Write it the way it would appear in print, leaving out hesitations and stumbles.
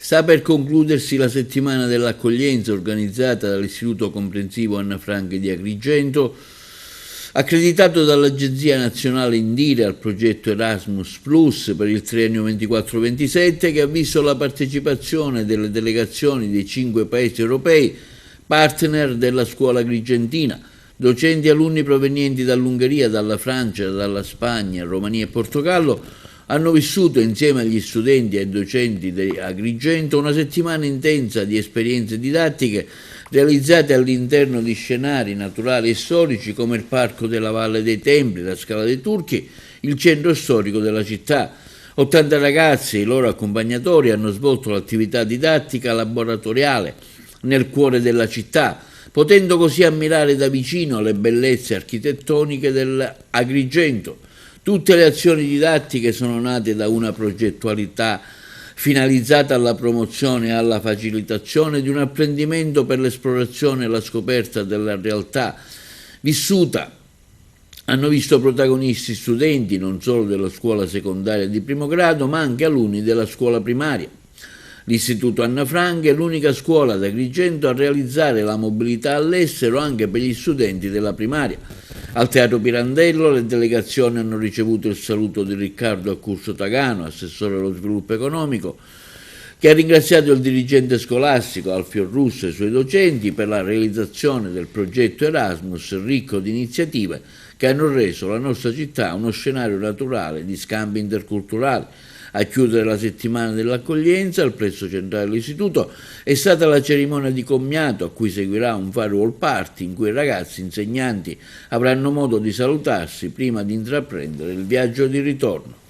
Sta per concludersi la settimana dell'accoglienza organizzata dall'Istituto Comprensivo Anna Frank di Agrigento, accreditato dall'Agenzia Nazionale Indire al progetto Erasmus Plus per il triennio 24-27, che ha visto la partecipazione delle delegazioni dei 5 paesi europei, partner della scuola agrigentina, docenti e alunni provenienti dall'Ungheria, dalla Francia, dalla Spagna, Romania e Portogallo. Hanno vissuto insieme agli studenti e ai docenti di Agrigento una settimana intensa di esperienze didattiche realizzate all'interno di scenari naturali e storici come il Parco della Valle dei Templi, la Scala dei Turchi, il centro storico della città. 80 ragazzi e i loro accompagnatori hanno svolto l'attività didattica laboratoriale nel cuore della città, potendo così ammirare da vicino le bellezze architettoniche dell'Agrigento. Tutte le azioni didattiche sono nate da una progettualità finalizzata alla promozione e alla facilitazione di un apprendimento per l'esplorazione e la scoperta della realtà vissuta. Hanno visto protagonisti studenti non solo della scuola secondaria di primo grado, ma anche alunni della scuola primaria. L'Istituto Anna Frank è l'unica scuola ad Agrigento a realizzare la mobilità all'estero anche per gli studenti della primaria. Al Teatro Pirandello le delegazioni hanno ricevuto il saluto di Riccardo Accurso Tagano, assessore allo sviluppo economico, che ha ringraziato il dirigente scolastico Alfio Russo e i suoi docenti per la realizzazione del progetto Erasmus, ricco di iniziative che hanno reso la nostra città uno scenario naturale di scambi interculturali. A chiudere la settimana dell'accoglienza al plesso centrale dell'istituto è stata la cerimonia di commiato, a cui seguirà un farewell party in cui ragazzi e insegnanti avranno modo di salutarsi prima di intraprendere il viaggio di ritorno.